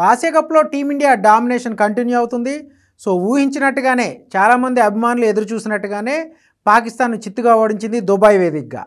Asia కప్‌లో team India domination continue అవుతుంది. ఊహించినట్టుగానే చాలామంది అభిమానులు ఎదురు చూసినట్టుగానే పాకిస్తాన్‌ను చిత్తుగా ఓడించింది దుబాయ్ వేదికగా.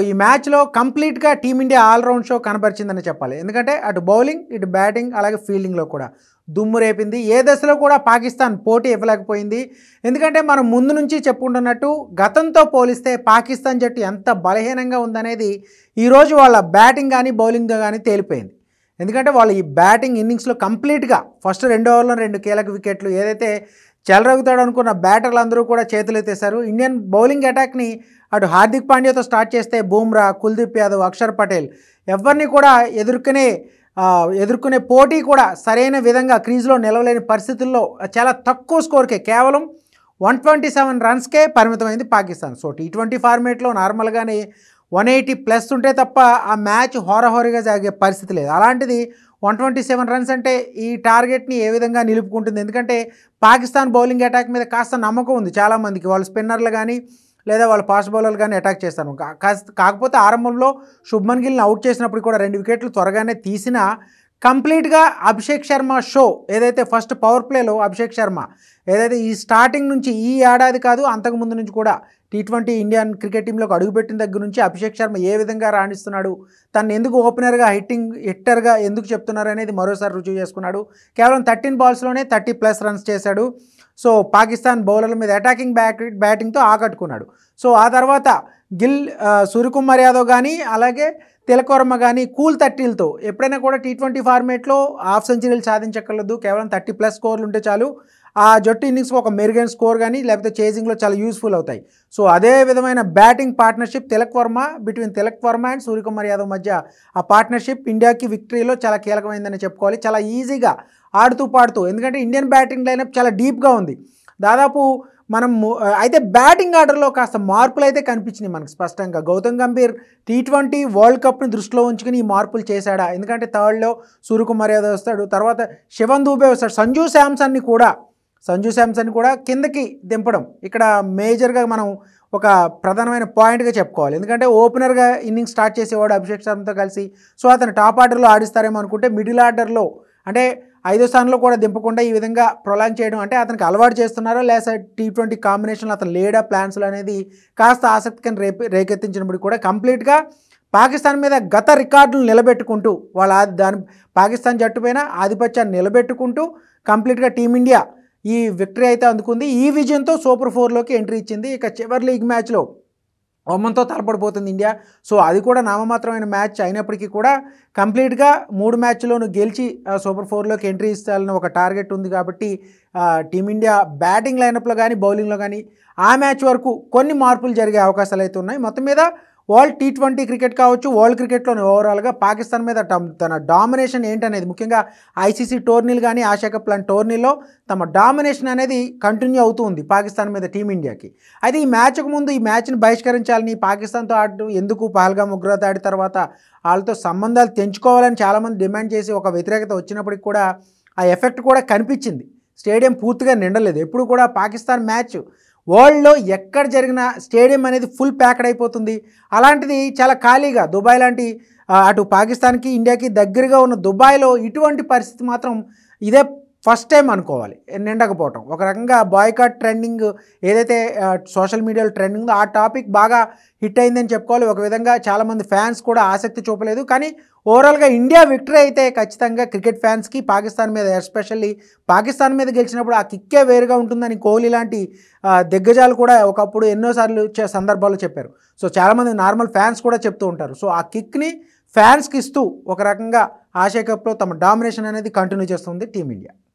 ఈ మ్యాచ్‌లో కంప్లీట్‌గా టీమిండియా ఆల్ రౌండ్ షో కనబరిచిందని చెప్పాలి. ఎందుకంటే అటు బౌలింగ్, ఇటు బ్యాటింగ్, అలాగే ఫీల్డింగ్‌లో కూడా దుమ్ము రేపింది. ఏ దశలో కూడా పాకిస్తాన్ పోటీ ఇవ్వలేకపోయింది. ఎందుకంటే మనం ముందు నుంచి చెప్పుకుంటున్నట్టు గతంతో పోలిస్తే పాకిస్తాన్ జట్టు ఎంత బలహీనంగా ఉందనేది ఈరోజు వాళ్ళ బ్యాటింగ్ కానీ, బౌలింగ్‌లో కానీ తేలిపోయింది. ఎందుకంటే వాళ్ళు ఈ బ్యాటింగ్ ఇన్నింగ్స్లో కంప్లీట్గా ఫస్ట్ 2 ఓవర్లో 2 కీలక వికెట్లు ఏదైతే చెలరేగుతాడు అనుకున్న బ్యాటర్లు అందరూ కూడా చేతులెత్తేశారు. ఇండియన్ బౌలింగ్ అటాక్ని అటు హార్దిక్ పాండ్యాతో స్టార్ట్ చేస్తే బూమ్రా, కుల్దీప్ యాదవ్, అక్షర్ పటేల్ ఎవరిని కూడా ఎదుర్కొనే పోటీ కూడా సరైన విధంగా క్రీజ్లో నిలవలేని పరిస్థితుల్లో చాలా తక్కువ స్కోర్కే కేవలం 127 రన్స్కే పరిమితమైంది పాకిస్తాన్. T20 ఫార్మేట్లో నార్మల్గానే 180+ ఉంటే తప్ప ఆ మ్యాచ్ హోరాహోరీగా సాగే పరిస్థితి లేదు. అలాంటిది 127 రన్స్ అంటే ఈ టార్గెట్ని ఏ విధంగా నిలుపుకుంటుంది? ఎందుకంటే పాకిస్తాన్ బౌలింగ్ అటాక్ మీద కాస్త నమ్మకం ఉంది చాలామందికి. వాళ్ళు స్పిన్నర్లు కానీ లేదా వాళ్ళ ఫాస్ట్ బౌలర్లు కానీ అటాక్ చేస్తారు. కాకపోతే ఆరంభంలో శుభ్మన్ గిల్ని అవుట్ చేసినప్పుడు కూడా 2 వికెట్లు త్వరగానే తీసినా కంప్లీట్గా అభిషేక్ శర్మ షో ఏదైతే ఫస్ట్ పవర్ ప్లేలో అభిషేక్ శర్మ ఏదైతే ఈ స్టార్టింగ్ నుంచి ఈ ఏడాది కాదు అంతకుముందు నుంచి కూడా T20 ఇండియన్ క్రికెట్ టీంలోకి అడుగుపెట్టిన దగ్గర నుంచి అభిషేక్ శర్మ ఏ విధంగా రాణిస్తున్నాడు, తను ఎందుకు ఓపెనర్గా హిట్టర్గా ఎందుకు చెప్తున్నారు అనేది మరోసారి రుజువు చేసుకున్నాడు. కేవలం 13 బాల్స్లోనే 30+ రన్స్ చేశాడు. పాకిస్తాన్ బౌలర్ల మీద అటాకింగ్ బ్యాటింగ్తో ఆకట్టుకున్నాడు. ఆ తర్వాత గిల్, సూర్యకుమార్ యాదవ్ కానీ అలాగే తిలక్ వర్మ కానీ కూల్ 30లతో ఎప్పుడైనా కూడా T20 ఫార్మేట్లో హాఫ్ సెంచరీలు సాధించక్కర్లేదు. కేవలం 30+ స్కోర్లు ఉంటే చాలు ఆ జట్టు ఇన్నింగ్స్కి ఒక మెరుగైన స్కోర్ కానీ లేకపోతే చేజింగ్లో చాలా యూస్ఫుల్ అవుతాయి. అదే విధమైన batting partnership between Tilak Varma and Suryakumar Yadav మధ్య ఆ పార్ట్నర్షిప్ ఇండియాకి విక్టరీలో చాలా కీలకమైందని చెప్పుకోవాలి. చాలా ఈజీగా ఆడుతూ పాడుతూ, ఎందుకంటే ఇండియన్ బ్యాటింగ్ లైనప్ చాలా డీప్గా ఉంది. దాదాపు అయితే బ్యాటింగ్ ఆర్డర్లో కాస్త మార్పులు అయితే కనిపించినాయి మనకు స్పష్టంగా. గౌతమ్ గంభీర్ T20 వరల్డ్ కప్ని దృష్టిలో ఉంచుకుని ఈ మార్పులు చేశాడా? ఎందుకంటే థర్డ్లో సూర్యకుమార్ యాదవ్ వస్తాడు, తర్వాత శివన్ దూబే వస్తాడు, సంజు శాంసన్ కూడా కిందకి దింపడం ఇక్కడ మేజర్గా మనం ఒక ప్రధానమైన పాయింట్గా చెప్పుకోవాలి. ఎందుకంటే ఓపెనర్గా ఇన్నింగ్స్ స్టార్ట్ చేసేవాడు అభిషేక్ శర్మతో కలిసి. అతను టాప్ ఆర్డర్లో ఆడిస్తారేమో అనుకుంటే మిడిల్ ఆర్డర్లో అంటే 5వ స్థానంలో కూడా దింపకుండా ఈ విధంగా ప్రొలాంగ్ చేయడం అంటే అతనికి అలవాటు చేస్తున్నారా లేదా T20 కాంబినేషన్లో అతను లేడా ప్లాన్స్లో అనేది కాస్త ఆసక్తికరం రేకెత్తించినప్పుడు కూడా కంప్లీట్గా పాకిస్తాన్ మీద గత రికార్డులు నిలబెట్టుకుంటూ పాకిస్తాన్ జట్టు పైన ఆధిపత్యాన్ని నిలబెట్టుకుంటూ కంప్లీట్గా టీమిండియా ఈ విక్టరీ అయితే అందుకుంది. ఈ విజయంతో సూపర్ 4లోకి ఎంట్రీ ఇచ్చింది. ఇక చివరి లీగ్ మ్యాచ్లో ఒమన్తో తలపడిపోతుంది ఇండియా. అది కూడా నామమాత్రమైన మ్యాచ్ అయినప్పటికీ కూడా కంప్లీట్గా 3 మ్యాచ్లోనూ గెలిచి సూపర్ 4లోకి ఎంట్రీ ఇస్తాలని ఒక టార్గెట్ ఉంది. కాబట్టి టీమిండియా బ్యాటింగ్ లైనప్లో కానీ బౌలింగ్లో కానీ ఆ మ్యాచ్ వరకు కొన్ని మార్పులు జరిగే అవకాశాలు అయితే ఉన్నాయి. మొత్తం మీద వరల్డ్ T20 క్రికెట్ కావచ్చు, వరల్డ్ క్రికెట్లోని ఓవరాల్గా పాకిస్తాన్ మీద తన డామినేషన్ ఏంటనేది ముఖ్యంగా ICC టోర్నీలు కానీ ఆసియా కప్ లాంటి టోర్నీలో తమ డామినేషన్ అనేది కంటిన్యూ అవుతూ ఉంది పాకిస్తాన్ మీద టీమిండియాకి. అయితే ఈ మ్యాచ్కు ముందు ఈ మ్యాచ్ని బహిష్కరించాలని, పాకిస్తాన్తో ఆడటం ఎందుకు, పహల్గామ్ ఉగ్రదాడి తర్వాత వాళ్ళతో సంబంధాలు తెంచుకోవాలని చాలామంది డిమాండ్ చేసి ఒక వ్యతిరేకత వచ్చినప్పటికి కూడా ఆ ఎఫెక్ట్ కూడా కనిపించింది. స్టేడియం పూర్తిగా నిండలేదు. ఎప్పుడు కూడా పాకిస్తాన్ మ్యాచ్ వరల్డ్లో ఎక్కడ జరిగిన స్టేడియం అనేది ఫుల్ ప్యాక్డ్ అయిపోతుంది. అలాంటిది చాలా ఖాళీగా దుబాయ్ లాంటి అటు పాకిస్తాన్కి ఇండియాకి దగ్గరగా ఉన్న దుబాయ్లో ఇటువంటి పరిస్థితి మాత్రం ఇదే ఫస్ట్ టైం అనుకోవాలి నిండకపోవటం. ఒక రకంగా బాయ్కాట్ ట్రెండింగ్ ఏదైతే సోషల్ మీడియాలో ట్రెండింగ్ ఉందో ఆ టాపిక్ బాగా హిట్ అయిందని చెప్పుకోవాలి. ఒక విధంగా చాలామంది ఫ్యాన్స్ కూడా ఆసక్తి చూపలేదు. కానీ ఓవరాల్గా ఇండియా విక్టరీ అయితే ఖచ్చితంగా క్రికెట్ ఫ్యాన్స్కి పాకిస్తాన్ మీద, ఎస్పెషల్లీ పాకిస్తాన్ మీద గెలిచినప్పుడు ఆ కిక్కే వేరుగా ఉంటుందని కోహ్లీ లాంటి దిగ్గజాలు కూడా ఒకప్పుడు ఎన్నోసార్లు సందర్భాల్లో చెప్పారు. చాలామంది నార్మల్ ఫ్యాన్స్ కూడా చెప్తూ ఉంటారు. ఆ కిక్ని ఫ్యాన్స్కి ఇస్తూ ఒక రకంగా ఆసియా కప్లో తమ డామినేషన్ అనేది కంటిన్యూ చేస్తుంది టీమిండియా.